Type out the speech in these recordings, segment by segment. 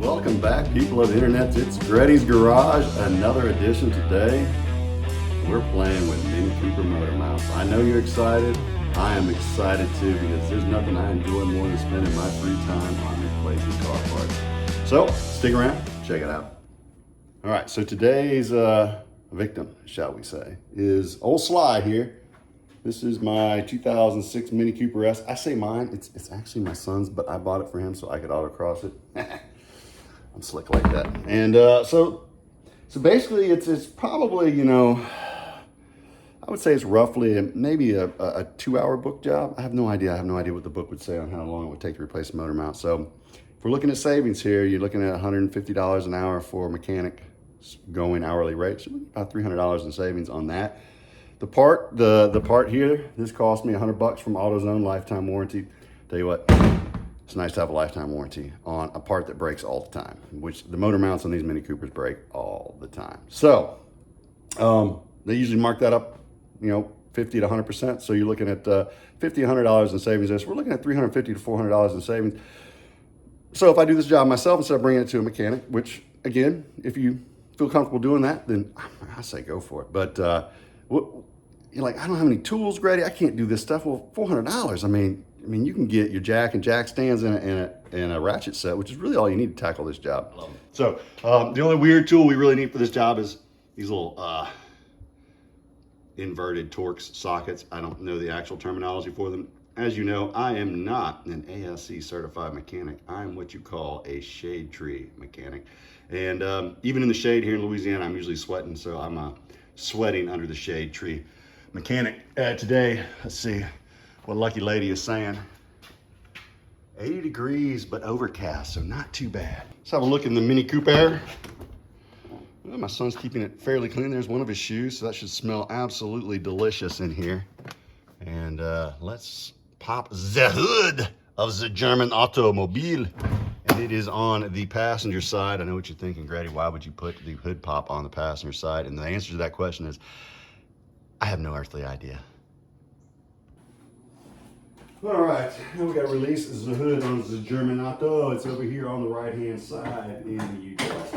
Welcome back, people of the internet. It's Gretty's Garage, another edition today. We're playing with Mini Cooper motor mounts. I know you're excited. I am excited too, because there's nothing I enjoy more than spending my free time on replacing car parts. So stick around, check it out. All right, so today's victim, shall we say, is old Sly here. This is my 2006 Mini Cooper S. I say mine, it's actually my son's, but I bought it for him so I could autocross it. I'm slick like that. And so basically it's probably, you know, I would say it's roughly maybe a 2-hour book job. I have no idea. I have no idea what the book would say on how long it would take to replace a motor mount. So if we're looking at savings here, you're looking at $150 an hour for a mechanic going hourly rate. So about $300 in savings on that. The part here, this cost me $100 from AutoZone, lifetime warranty. Tell you what, it's nice to have a lifetime warranty on a part that breaks all the time, which the motor mounts on these Mini Coopers break all the time. So they usually mark that up, you know, 50 to 100%. So you're looking at $50, $100 in savings there. So we're looking at $350 to $400 in savings. So if I do this job myself instead of bringing it to a mechanic, which again, if you feel comfortable doing that, then I say go for it. But you're like, I don't have any tools, Grady. I can't do this stuff. Well, $400. I mean, you can get your jack and jack stands in a ratchet set, which is really all you need to tackle this job. So the only weird tool we really need for this job is these little inverted Torx sockets. I don't know the actual terminology for them. As you know, I am not an ASC certified mechanic. I'm what you call a shade tree mechanic. And even in the shade here in Louisiana, I'm usually sweating. So I'm sweating under the shade tree mechanic. Today, let's see what lucky lady is saying. 80 degrees, but overcast, so not too bad. Let's have a look in the Mini Cooper. Well, my son's keeping it fairly clean. There's one of his shoes, so that should smell absolutely delicious in here. And let's pop the hood of the German automobile. And it is on the passenger side. I know what you're thinking, Grady, why would you put the hood pop on the passenger side? And the answer to that question is, I have no earthly idea. All right, now we got to release the hood on the German Auto. It's over here on the right-hand side, and you just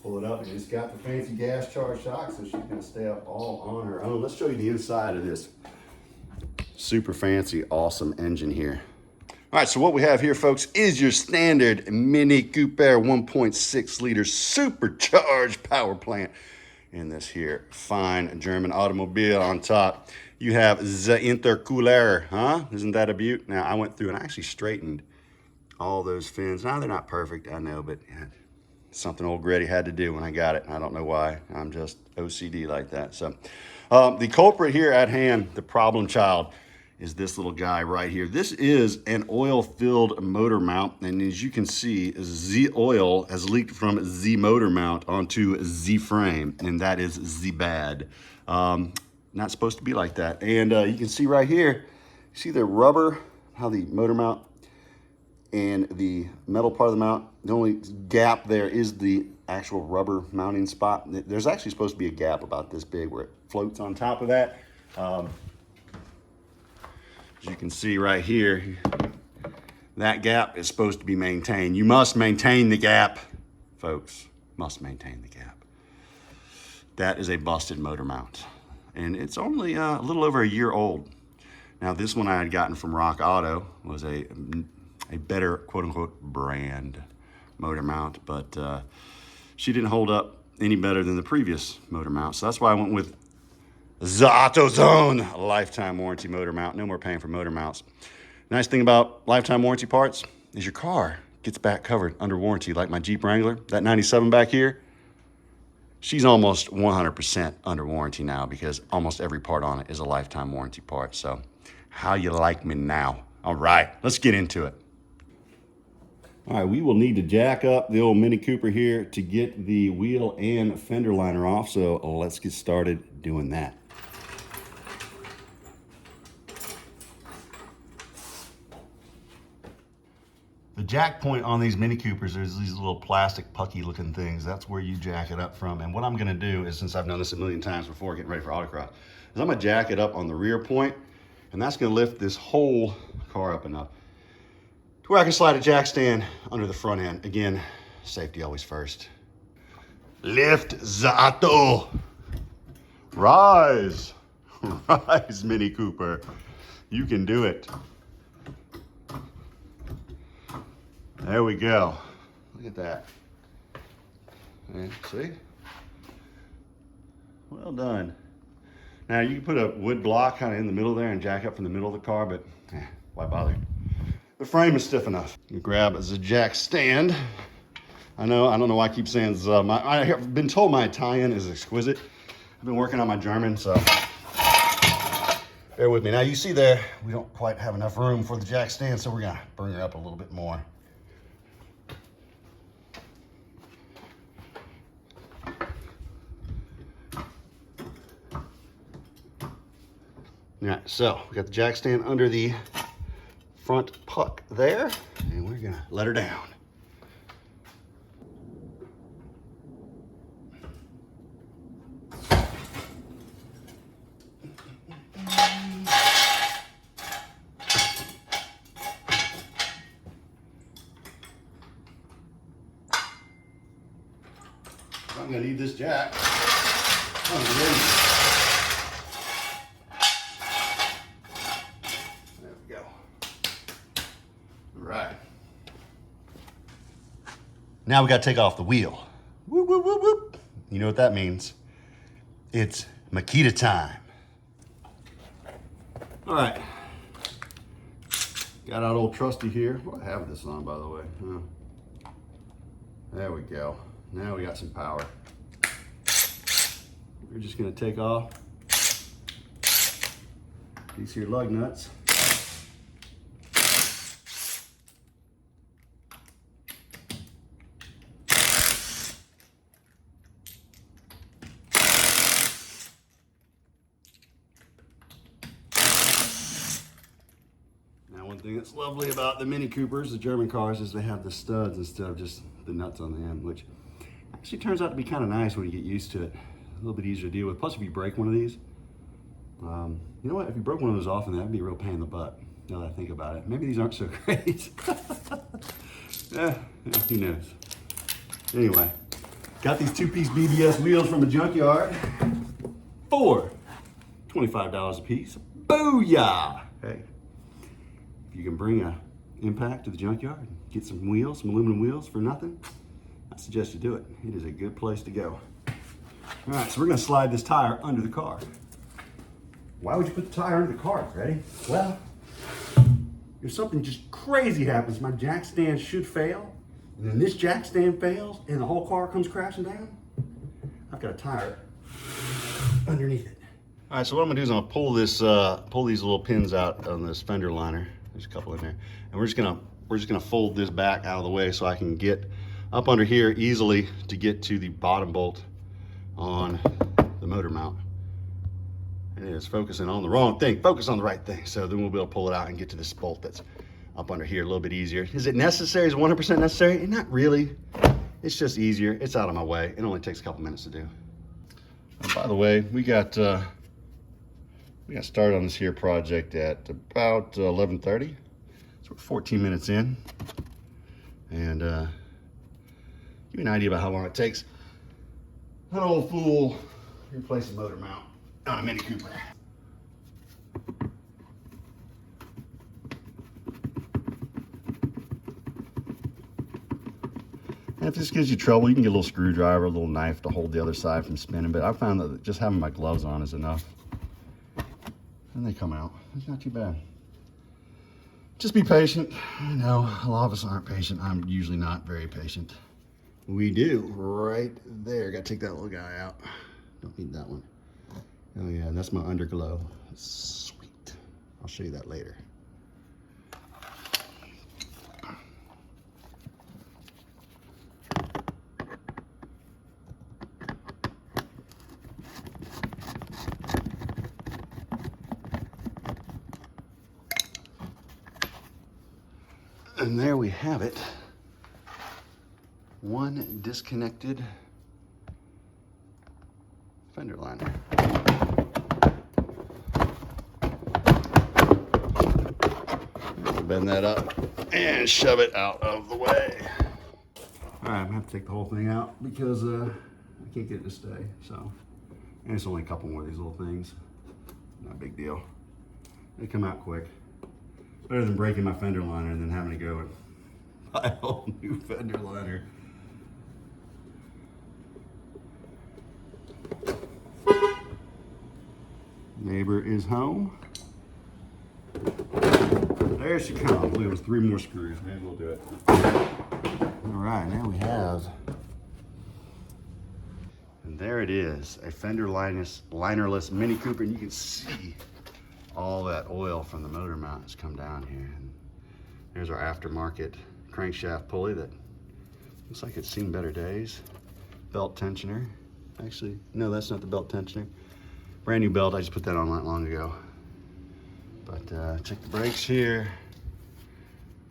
pull it up, and it's got the fancy gas charge shock, so she's going to stay up all on her own. Let's show you the inside of this super fancy, awesome engine here. All right, so what we have here, folks, is your standard Mini Cooper 1.6 liter supercharged power plant in this here fine German automobile. On top, you have the intercooler, huh? Isn't that a beaut? Now, I went through and I actually straightened all those fins. Now, they're not perfect, I know, but something old Grady had to do when I got it. I don't know why. I'm just OCD like that. So the culprit here at hand, the problem child, is this little guy right here. This is an oil-filled motor mount, and as you can see, the oil has leaked from the motor mount onto the frame, and that is the bad. Not supposed to be like that. And you can see right here, see the rubber, how the motor mount and the metal part of the mount, the only gap there is the actual rubber mounting spot. There's actually supposed to be a gap about this big where it floats on top of that. As you can see right here, that gap is supposed to be maintained. You must maintain the gap, folks. Must maintain the gap. That is a busted motor mount, and it's only a little over a year old. Now, this one I had gotten from Rock Auto was a better, quote-unquote, brand motor mount, but she didn't hold up any better than the previous motor mount, so that's why I went with the AutoZone lifetime warranty motor mount. No more paying for motor mounts. Nice thing about lifetime warranty parts is your car gets back covered under warranty, like my Jeep Wrangler, that 97 back here. She's almost 100% under warranty now because almost every part on it is a lifetime warranty part. So how you like me now? All right, let's get into it. All right, we will need to jack up the old Mini Cooper here to get the wheel and fender liner off. So let's get started doing that. The jack point on these Mini Coopers, there's these little plastic pucky looking things. That's where you jack it up from. And what I'm gonna do is, since I've done this a million times before getting ready for autocross, is I'm gonna jack it up on the rear point, and that's gonna lift this whole car up enough to where I can slide a jack stand under the front end. Again, safety always first. Lift the auto. Rise. Rise, Mini Cooper. You can do it. There we go. Look at that. And see? Well done. Now you can put a wood block kind of in the middle there and jack up from the middle of the car, but why bother? The frame is stiff enough. You grab the jack stand. I don't know why I keep saying I have been told my Italian is exquisite. I've been working on my German, so bear with me. Now you see there, we don't quite have enough room for the jack stand, so we're gonna bring her up a little bit more. All right, so we got the jack stand under the front puck there, and we're gonna let her down. I'm gonna need this jack. There we go. All right. Now we gotta take off the wheel. Whoop, whoop, whoop, whoop. You know what that means? It's Makita time. All right. Got out old trusty here. Well, I have this on, by the way. There we go. Now we got some power. We're just gonna take off these here lug nuts. Now one thing that's lovely about the Mini Coopers, the German cars, is they have the studs instead of just the nuts on the end, which actually turns out to be kind of nice when you get used to it. A little bit easier to deal with. Plus, if you break one of these, you know what? If you broke one of those off, then that'd be a real pain in the butt. Now that I think about it, maybe these aren't so great. Who knows? Anyway, got these two-piece BBS wheels from a junkyard for $25 a piece. Booyah! Hey, if you can bring a impact to the junkyard and get some wheels, some aluminum wheels for nothing, I suggest you do it. It is a good place to go. All right, so we're gonna slide this tire under the car. Why would you put the tire under the car, Freddie? Well, if something just crazy happens, my jack stand should fail, and then this jack stand fails, and the whole car comes crashing down, I've got a tire underneath it. All right, so what I'm gonna do is I'm gonna pull this, pull these little pins out on this fender liner. There's a couple in there, and we're just gonna fold this back out of the way so I can get up under here easily to get to the bottom bolt on the motor mount. It is focusing on the wrong thing. Focus on the right thing. So then we'll be able to pull it out and get to this bolt that's up under here a little bit easier. Is it necessary? Is it 100% necessary? Not really. It's just easier. It's out of my way. It only takes a couple minutes to do. And by the way, we got started on this here project at about 11:30. So we're 14 minutes in. And give you an idea about how long it takes an old fool to replace a motor mount on a Mini Cooper. And if this gives you trouble, you can get a little screwdriver, a little knife to hold the other side from spinning, but I found that just having my gloves on is enough. And they come out. It's not too bad. Just be patient. I know a lot of us aren't patient. I'm usually not very patient. We do, right there. Gotta take that little guy out. Don't need that one. Oh yeah, that's my underglow. Sweet. I'll show you that later. And there we have it. One disconnected fender liner. There we bend that up and shove it out of the way. All right, I'm gonna have to take the whole thing out because I can't get it to stay. So, and it's only a couple more of these little things. Not a big deal. They come out quick. Better than breaking my fender liner and then having to go and buy a whole new fender liner. Neighbor is home. There she comes. There was 3 more screws. Maybe we'll do it. All right, now we have, and there it is, a fender linerless Mini Cooper, and you can see all that oil from the motor mount has come down here. And there's our aftermarket crankshaft pulley that looks like it's seen better days. Belt tensioner. Actually, no, that's not the belt tensioner. Brand new belt, I just put that on not long ago. But check the brakes here.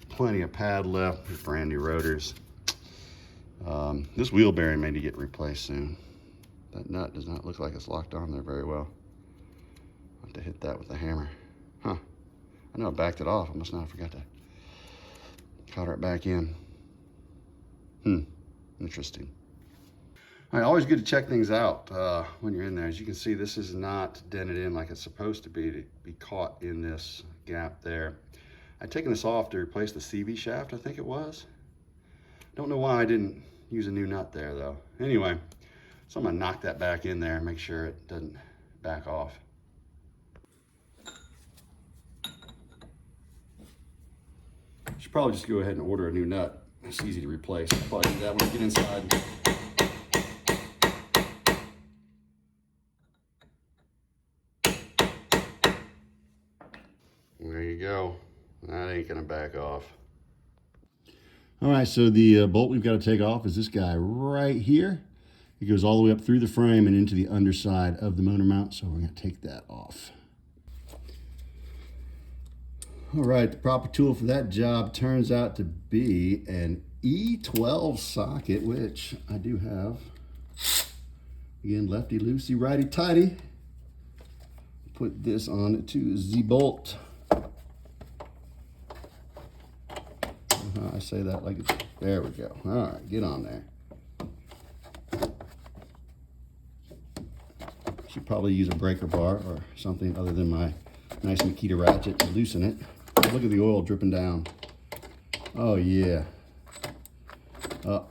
Plenty of pad left, brand new rotors. This wheel bearing may need to get replaced soon. That nut does not look like it's locked on there very well. I'll have to hit that with a hammer. Huh, I know I backed it off. I must not have forgot to cotter it back in. Interesting. All right, always good to check things out when you're in there. As you can see, this is not dented in like it's supposed to be caught in this gap there. I'd taken this off to replace the CV shaft, I think it was. Don't know why I didn't use a new nut there though. Anyway, so I'm gonna knock that back in there and make sure it doesn't back off. Should probably just go ahead and order a new nut. It's easy to replace. I'll probably do that when I get inside. There you go. That ain't gonna back off. All right, so the bolt we've got to take off is this guy right here. It goes all the way up through the frame and into the underside of the motor mount, so we're gonna take that off. All right, the proper tool for that job turns out to be an E12 socket, which I do have. Again, lefty loosey, righty tighty. Put this on to the bolt. I say that like it's, there we go. All right, get on there. Should probably use a breaker bar or something other than my nice Makita ratchet to loosen it. Look at the oil dripping down. Oh yeah. The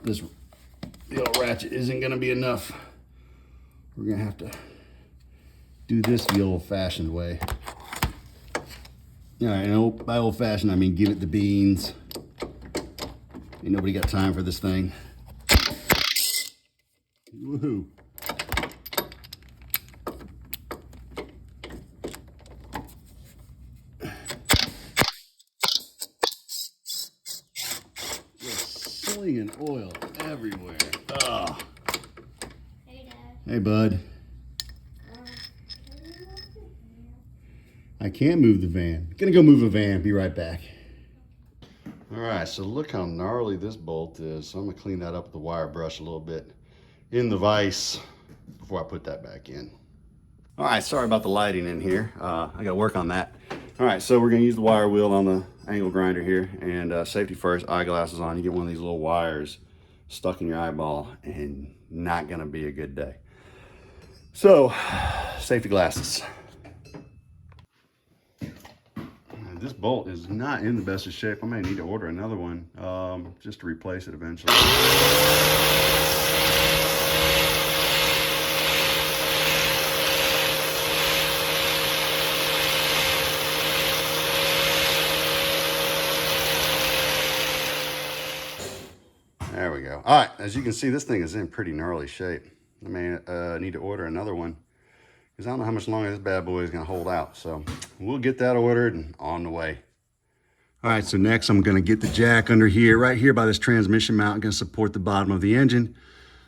old ratchet isn't gonna be enough. We're gonna have to do this the old-fashioned way. All right, and by old-fashioned, I mean give it the beans. Ain't nobody got time for this thing. Woohoo. Just slinging oil everywhere. Oh. Hey, Dad. Hey, bud. I can't move the van. Gonna go move a van. Be right back. All right, so look how gnarly this bolt is. So I'm gonna clean that up with the wire brush a little bit in the vise before I put that back in. All right, sorry about the lighting in here. I gotta work on that. All right, so we're gonna use the wire wheel on the angle grinder here, and safety first, eyeglasses on. You get one of these little wires stuck in your eyeball and not gonna be a good day. So, safety glasses. This bolt is not in the best of shape. I may need to order another one just to replace it eventually. There we go. All right, as you can see, this thing is in pretty gnarly shape. I may need to order another one because I don't know how much longer this bad boy is going to hold out. So we'll get that ordered and on the way. All right, so next I'm going to get the jack under here, right here by this transmission mount. I'm going to support the bottom of the engine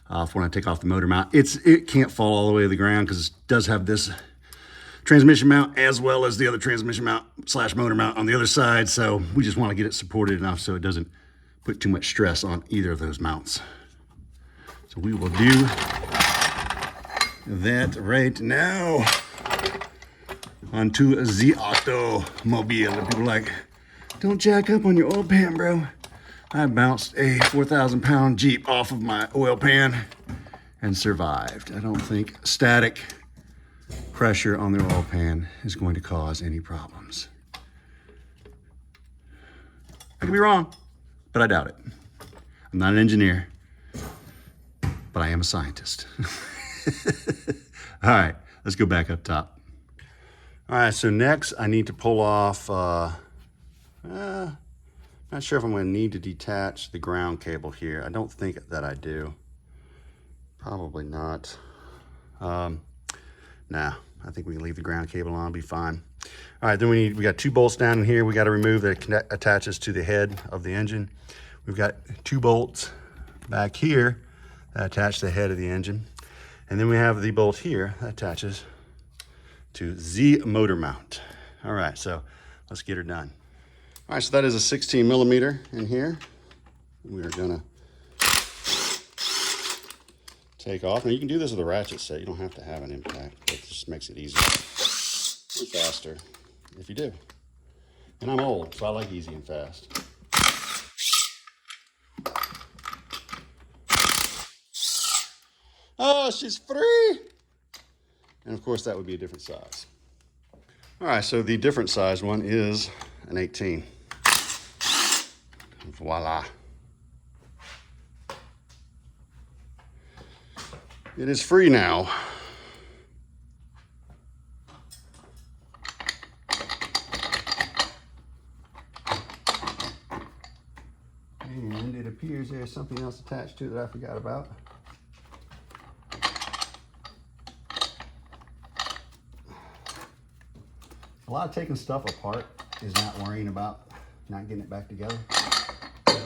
for when I take off the motor mount. It can't fall all the way to the ground because it does have this transmission mount as well as the other transmission mount / motor mount on the other side. So we just want to get it supported enough so it doesn't put too much stress on either of those mounts. So we will do that right now onto the automobile. People like Don't jack up on your oil pan, bro. I bounced a 4,000 pound Jeep off of my oil pan and survived. I don't think static pressure on the oil pan is going to cause any problems. I could be wrong, but I doubt it. I'm not an engineer, but I am a scientist. All right, let's go back up top. All right, so next I need to pull off, not sure if I'm gonna need to detach the ground cable here. I don't think that I do. Probably not. Nah, I think we can leave the ground cable on, be fine. All right, then we got 2 bolts down in here. We got to remove that attaches to the head of the engine. We've got 2 bolts back here that attach to the head of the engine. And then we have the bolt here that attaches to the motor mount. All right, so let's get her done. All right, so that is a 16 millimeter in here. We are gonna take off. Now you can do this with a ratchet set. You don't have to have an impact. It just makes it easier and faster if you do. And I'm old, so I like easy and fast. Oh, she's free! And of course that would be a different size. All right, so the different size one is an 18. Voila. It is free now. And it appears there's something else attached to it that I forgot about. A lot of taking stuff apart is not worrying about not getting it back together.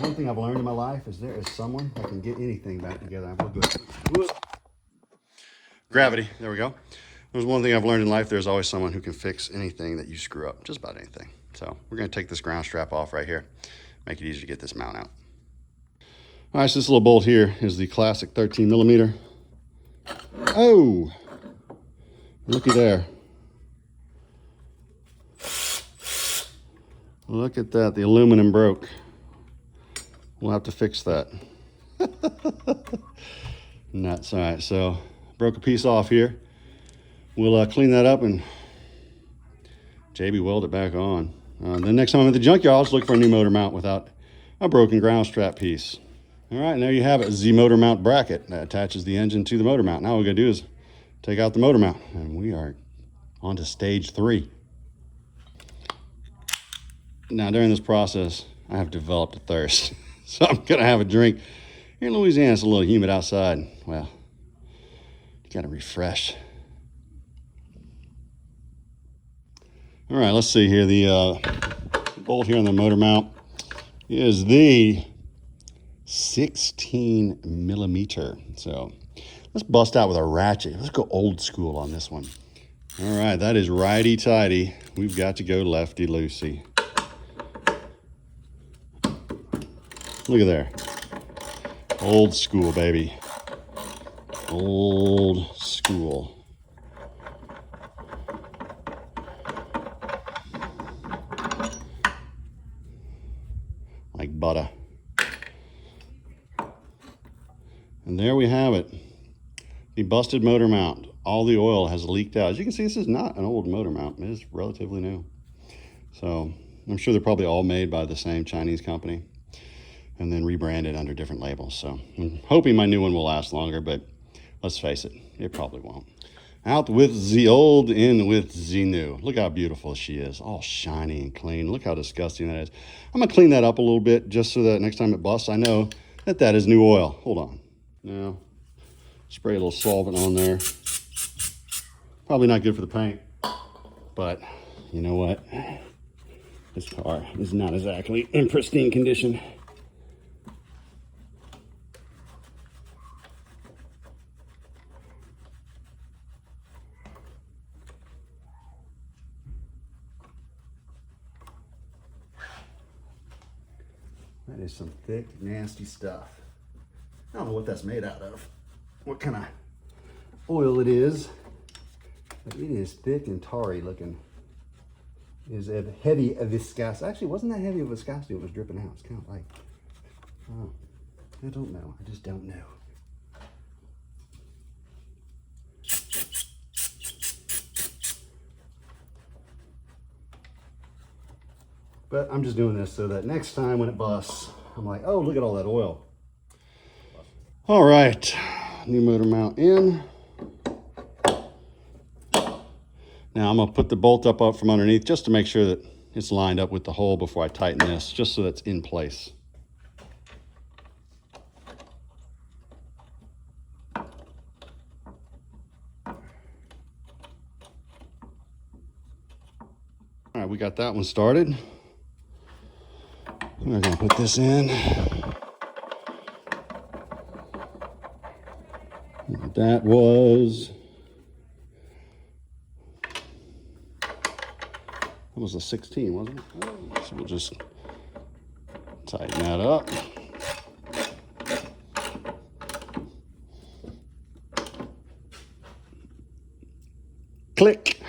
One thing I've learned in my life is there is someone that can get anything back together. I'm good. Gravity, there we go. There's one thing I've learned in life, there's always someone who can fix anything that you screw up, just about anything. So we're gonna take this ground strap off right here, make it easier to get this mount out. All right, so this little bolt here is the classic 13 millimeter. Oh, looky there. Look at that, the aluminum broke. We'll have to fix that. Nuts, all right, so broke a piece off here. We'll clean that up and JB weld it back on. Then next time I'm at the junkyard, I'll just look for a new motor mount without a broken ground strap piece. All right, and there you have it, the motor mount bracket that attaches the engine to the motor mount. Now what we're gonna do is take out the motor mount, and we are on to stage 3. Now during this process, I have developed a thirst. So I'm gonna have a drink. Here in Louisiana, it's a little humid outside. Well, you gotta refresh. All right, let's see here. The bolt here on the motor mount is the 16 millimeter. So let's bust out with a ratchet. Let's go old school on this one. All right, that is righty-tighty. We've got to go lefty-loosey. Look at there. Old school, baby. Old school. Like butter. And there we have it. The busted motor mount. All the oil has leaked out. As you can see, this is not an old motor mount. It is relatively new. So I'm sure they're probably all made by the same Chinese company and then rebranded under different labels. So I'm hoping my new one will last longer, but let's face it, it probably won't. Out with the old, in with the new. Look how beautiful she is, all shiny and clean. Look how disgusting that is. I'm gonna clean that up a little bit just so that next time it busts, I know that that is new oil. Hold on. Now, spray a little solvent on there. Probably not good for the paint, but you know what? This car is not exactly in pristine condition. That is some thick, nasty stuff. I don't know what that's made out of, what kind of oil it is, but it is thick and tarry looking. is a heavy viscosity. Actually, it wasn't that heavy of viscosity. It was dripping out. It's kind of like, oh, I don't know. I just don't know. But I'm just doing this so that next time when it busts, I'm like, oh, look at all that oil. All right, new motor mount in. Now I'm gonna put the bolt up from underneath just to make sure that it's lined up with the hole before I tighten this, just so that's in place. All right, we got that one started. We're gonna put this in. That was a 16, wasn't it? So we'll just tighten that up. Click.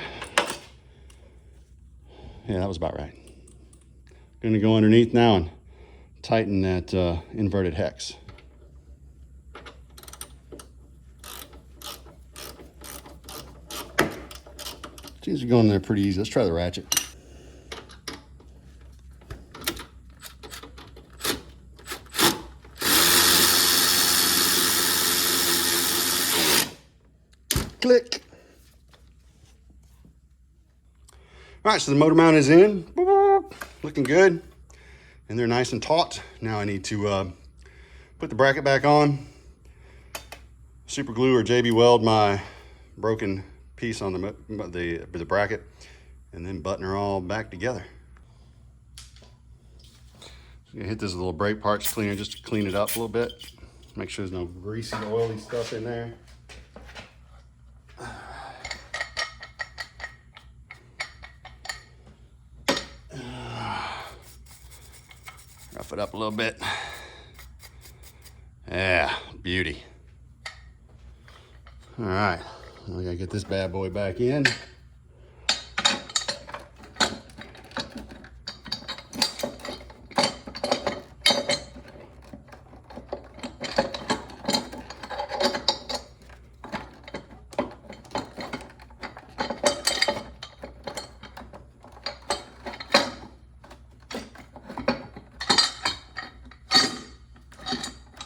Yeah, that was about right. Gonna go underneath now and tighten that inverted hex. Seems to be going there pretty easy. Let's try the ratchet. Click. All right, so the motor mount is in. Looking good. And they're nice and taut. Now I need to put the bracket back on. Super glue or JB Weld my broken piece on the bracket, and then button her all back together. I'm gonna hit this little brake parts cleaner just to clean it up a little bit. Make sure there's no greasy, oily stuff in there. Rough it up a little bit. Yeah, beauty. All right, we gotta get this bad boy back in.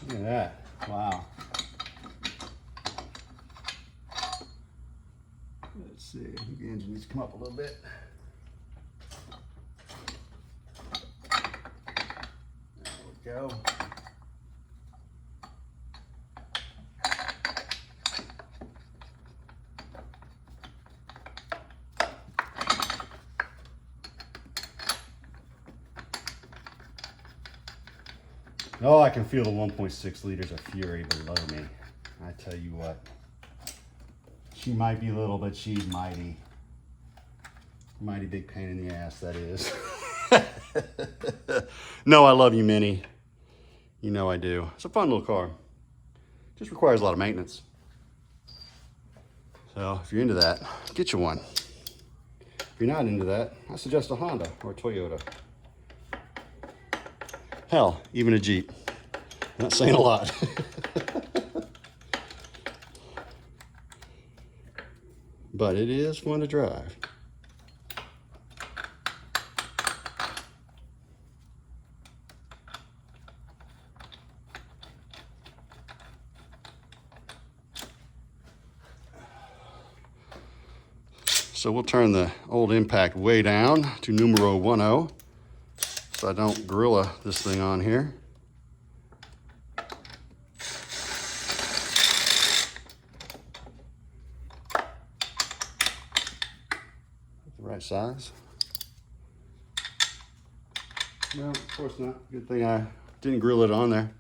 Look at that, wow. Let's see, I think the engine needs to come up a little bit. There we go. Oh, I can feel the 1.6 liters of fury below me. I tell you what. She might be little, but she's mighty. Mighty big pain in the ass, that is. No, I love you, Minnie. You know I do. It's a fun little car. Just requires a lot of maintenance. So if you're into that, get you one. If you're not into that, I suggest a Honda or a Toyota. Hell, even a Jeep. Not saying a lot. But it is fun to drive. So we'll turn the old impact way down to numero 10, so I don't gorilla this thing on here. The right size. No, of course not. Good thing I didn't grill it on there.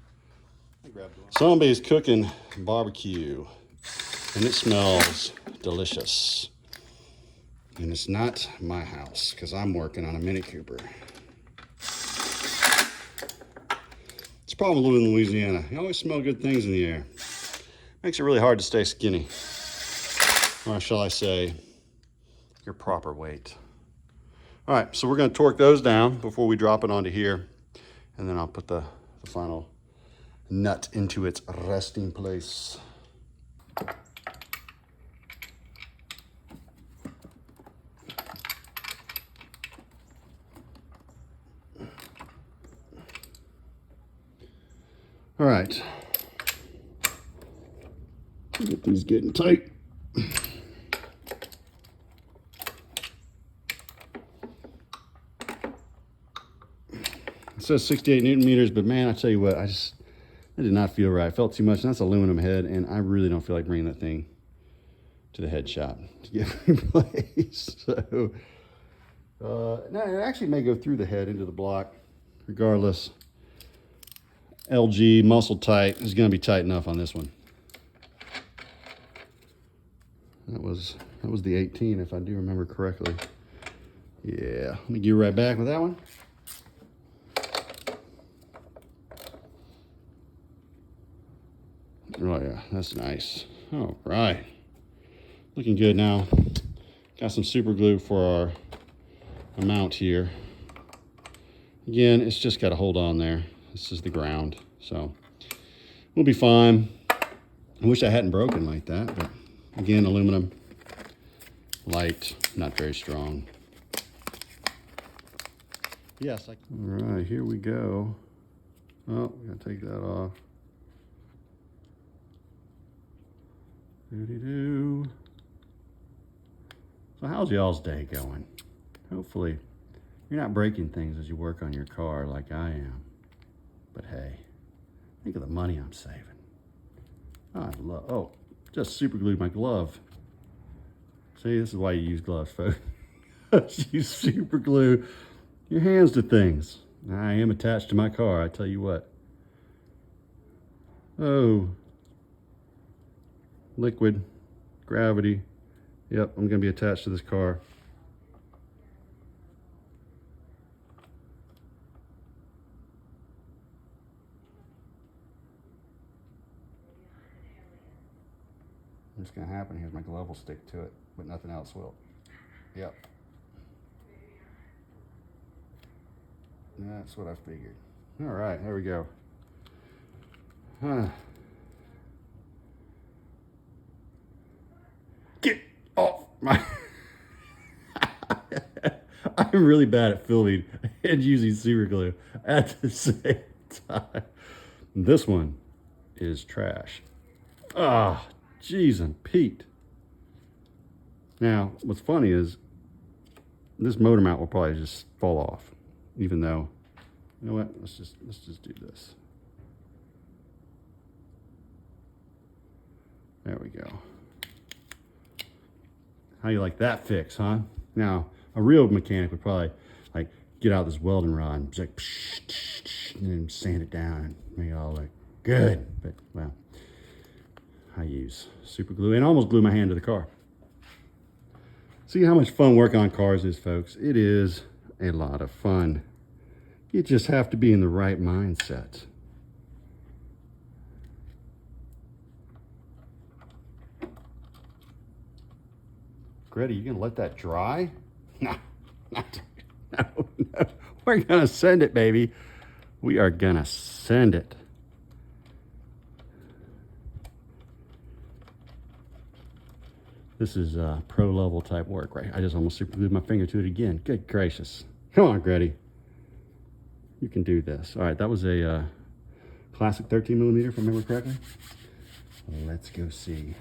Somebody's cooking barbecue, and it smells delicious. And it's not my house, because I'm working on a Mini Cooper. It's a problem with living in Louisiana. You always smell good things in the air. Makes it really hard to stay skinny. Or shall I say, your proper weight. All right, so we're gonna torque those down before we drop it onto here. And then I'll put the final nut into its resting place. All right, get these getting tight. It says 68 Newton meters, but man, I tell you what, it did not feel right. I felt too much, and that's aluminum head, and I really don't feel like bringing that thing to the head shop to get replaced. So, no, it actually may go through the head into the block. Regardless, LG muscle tight is going to be tight enough on this one. That was the 18, if I do remember correctly. Yeah, let me get right back with that one. Oh yeah, that's nice. All right, looking good now. Got some super glue for our mount here. Again, it's just got to hold on there. This is the ground, so we'll be fine. I wish I hadn't broken like that, but again, aluminum, light, not very strong. Yes. All right, here we go. Oh, we gotta take that off. Doo-doo-doo. So how's y'all's day going? Hopefully you're not breaking things as you work on your car like I am. But hey, think of the money I'm saving. Oh, just super glued my glove. See, this is why you use gloves, folks. You super glue your hands to things. I am attached to my car, I tell you what. Oh. Liquid, gravity. Yep, I'm gonna be attached to this car. What's gonna happen here is my glove will stick to it, but nothing else will. Yep. That's what I figured. All right, there we go. Get off my... I'm really bad at filming and using super glue at the same time. This one is trash. Ah, jeez and Pete. Now, what's funny is this motor mount will probably just fall off, even though, you know what? Let's just do this. There we go. How you like that fix, huh? Now, a real mechanic would probably like get out this welding rod and just like and then sand it down and make it all look good. But well, I use super glue and almost glue my hand to the car. See how much fun working on cars is, folks. It is a lot of fun. You just have to be in the right mindset. Greta, you gonna let that dry? No, no. We're gonna send it, baby. We are gonna send it. This is pro level type work, right? I just almost super glued my finger to it again. Good gracious. Come on, Greta. You can do this. All right, that was a classic 13 millimeter, if I remember correctly. Let's go see.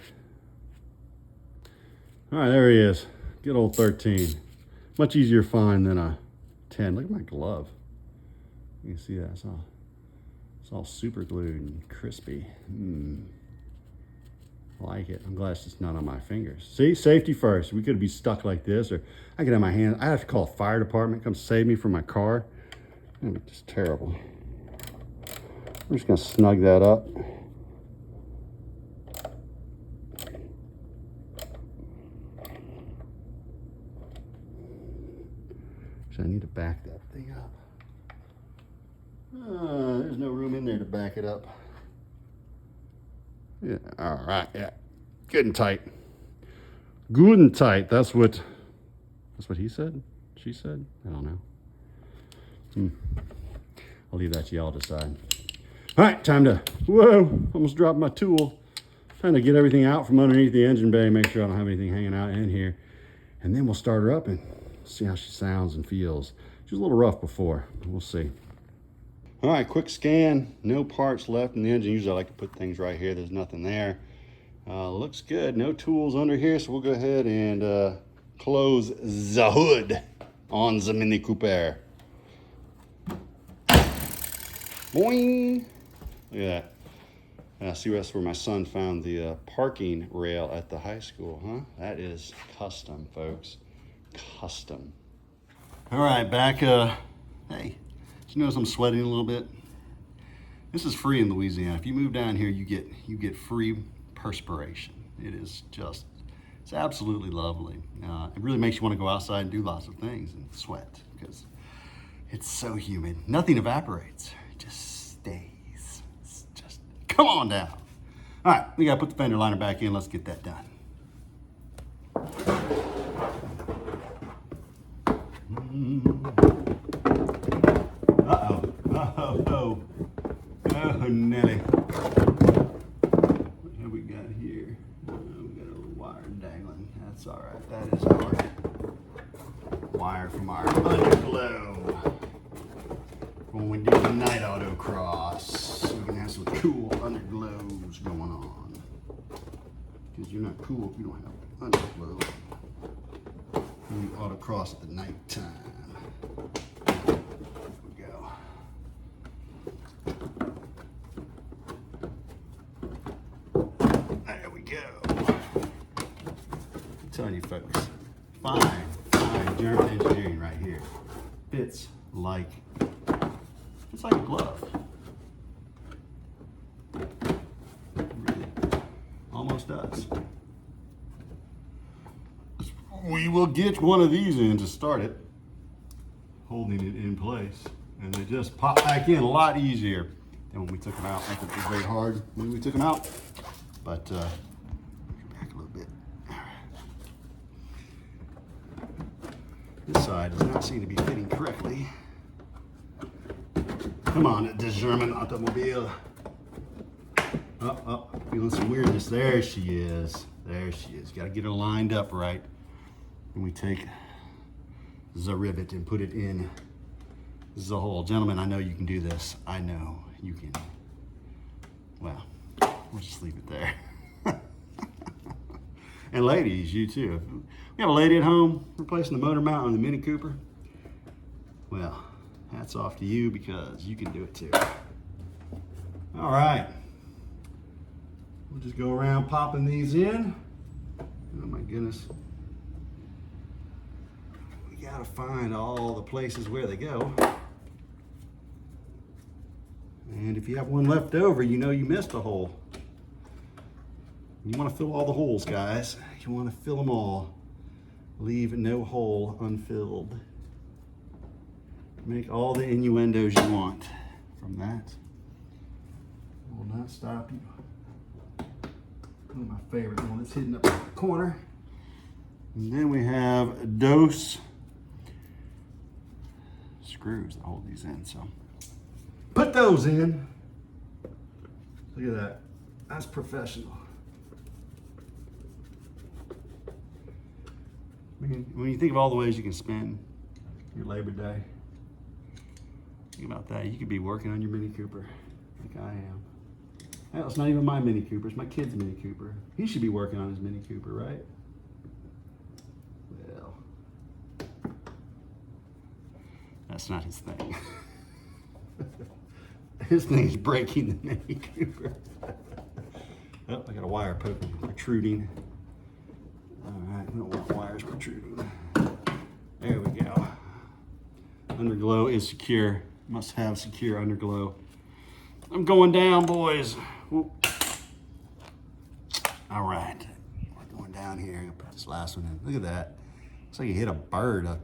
All right, there he is. Good old 13. Much easier to find than a 10. Look at my glove. You can see that. It's all super glued and crispy. I like it. I'm glad it's just not on my fingers. See, safety first. We could be stuck like this, or I could have my hand. I have to call a fire department, come save me from my car. That'd be just terrible. I'm just gonna snug that up. I need to back that thing up. There's no room in there to back it up. Yeah, all right, yeah. Good and tight. Good and tight. That's what he said? she said. I don't know. I'll leave that to y'all to decide. All right, time to, whoa, almost dropped my tool. Trying to get everything out from underneath the engine bay, make sure I don't have anything hanging out in here. And then we'll start her up and see how she sounds and feels. She was a little rough before, but we'll see. All right, quick scan. No parts left in the engine. Usually I like to put things right here. There's nothing there. Looks good. No tools under here, so we'll go ahead and close the hood on the Mini Cooper. Boing! Look at that. See, that's where my son found the parking rail at the high school, huh? That is custom, folks. Custom. All right, back. Hey, did you notice I'm sweating a little bit? This is free in Louisiana. If you move down here, you get free perspiration. It is just, it's absolutely lovely. It really makes you want to go outside and do lots of things and sweat because it's so humid. Nothing evaporates. It just stays. It's just, come on down. All right, we gotta put the fender liner back in. Let's get that done. Oh, Nelly. What have we got here? We got a little wire dangling. That's all right. That is our wire from our underglow. When we do the night autocross, we can have some cool underglows going on. Because you're not cool if you don't have underglow. When you autocross at the night time. There we go. There we go. I'm telling you folks, fine German engineering right here. Fits like a glove. Really, almost does. We will get one of these in to start it, holding it in place, and they just pop back in a lot easier than when we took them out. I think it was very hard when we took them out, but back a little bit. All right. This side does not seem to be fitting correctly. Come on, the German automobile. Oh, feeling some weirdness. There she is. There she is. Got to get her lined up right. And we take the rivet and put it in the hole. Gentlemen, I know you can do this. I know you can. Well, we'll just leave it there. And ladies, you too. If we have a lady at home replacing the motor mount on the Mini Cooper, well, hats off to you because you can do it too. All right. We'll just go around popping these in. Oh my goodness. We gotta find all the places where they go. And if you have one left over, you know you missed a hole. You want to fill all the holes, guys. You want to fill them all. Leave no hole unfilled. Make all the innuendos you want from that. Will not stop you. One of my favorite one that's hidden up in the corner. And then we have dose screws that hold these in. So put those in. Look at that. That's professional. When you think of all the ways you can spend your Labor Day, think about that. You could be working on your Mini Cooper like I am. Hell, it's not even my Mini Cooper. It's my kid's Mini Cooper. He should be working on his Mini Cooper, right? Well, that's not his thing. His thing's breaking the Mini Cooper. Oh, I got a wire protruding. All right, we don't want wires protruding. There we go. Underglow is secure. Must have secure underglow. I'm going down, boys. Whoop. All right, we're going down here. I'm gonna put this last one in. Look at that. Looks like you hit a bird, a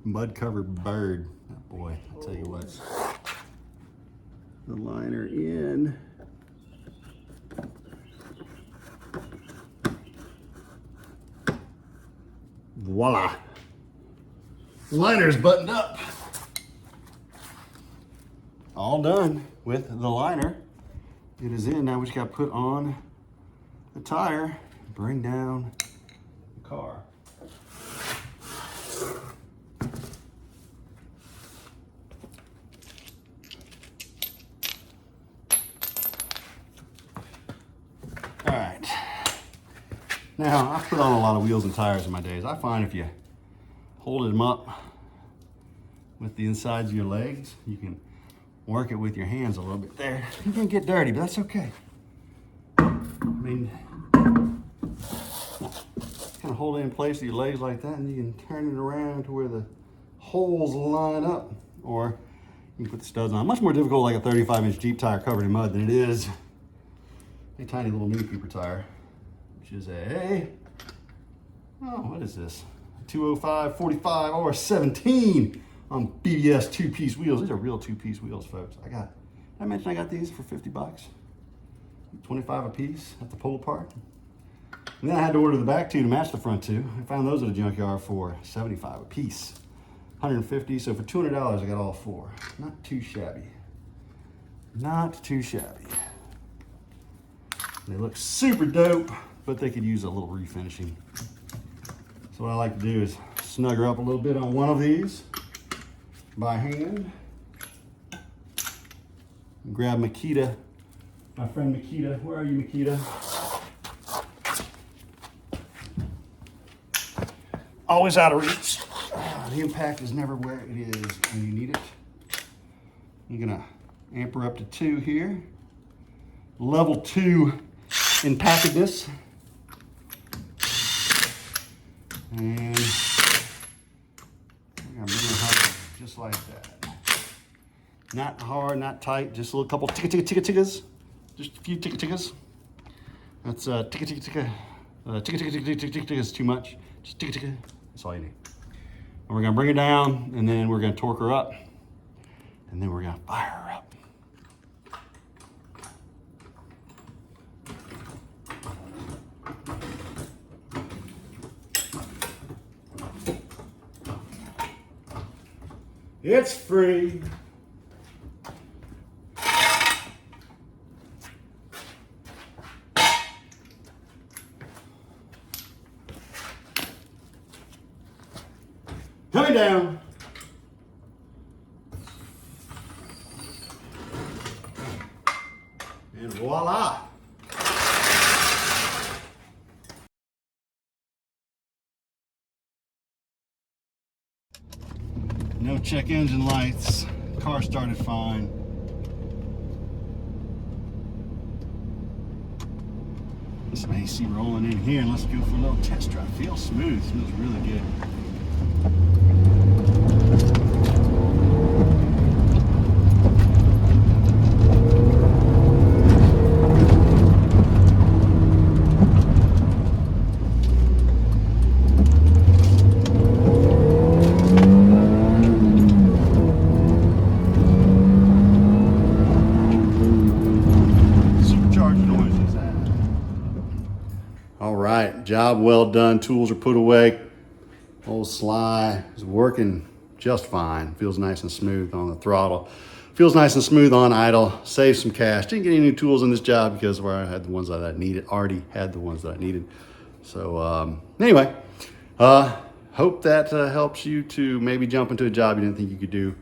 mud-covered bird. Oh boy, I'll tell you what. The liner in. Voila. The liner is buttoned up. All done with the liner. It is in. Now we just got to put on the tire, bring down the car. All right. Now, I've put on a lot of wheels and tires in my days. I find if you hold them up with the insides of your legs, you can work it with your hands a little bit there. You can get dirty, but that's okay. I mean, kind of hold it in place with your legs like that, and you can turn it around to where the holes line up, or you can put the studs on. Much more difficult like a 35-inch Jeep tire covered in mud than it is a tiny little Mini Cooper tire, which is what is this? 205 45 R17 on BBS two-piece wheels. These are real two-piece wheels, folks. I mentioned I got these for 50 bucks. 25 a piece at the pull apart. And then I had to order the back two to match the front two. I found those at a junkyard for 75 a piece. 150, so for $200 I got all four. Not too shabby. Not too shabby. They look super dope, but they could use a little refinishing. So what I like to do is snug her up a little bit on one of these by hand. Grab Makita, my friend Makita. Where are you, Makita? Always out of reach. The impact is never where it is when you need it. I'm gonna amp her up to 2 here. Level 2 in packedness. And I'm gonna bring it just like that. Not hard, not tight, just a little couple ticka-tickas. Just a few ticka-tickas. That's ticka-ticka-ticka. Ticka-ticka-ticka-ticka is too much. Just ticka-ticka, that's all you need. And we're gonna bring her down, and then we're gonna torque her up, and then we're gonna fire her up. It's free. Coming down. And voila. No check engine lights. Car started fine. Some AC rolling in here, and let's go for a little test drive. Feels smooth. Smells really good. All right, job well done. Tools are put away. Old Sly is working just fine. Feels nice and smooth on the throttle. Feels nice and smooth on idle. Saved some cash. Didn't get any new tools in this job because I had the ones that I needed. Already had the ones that I needed. So anyway, hope that helps you to maybe jump into a job you didn't think you could do.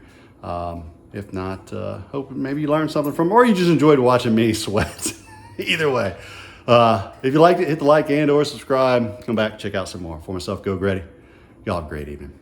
If not, hope maybe you learned something from, or you just enjoyed watching me sweat. Either way. If you liked it, hit the like and or subscribe. Come back and check out some more. For myself, Go Grady. Y'all have a great evening.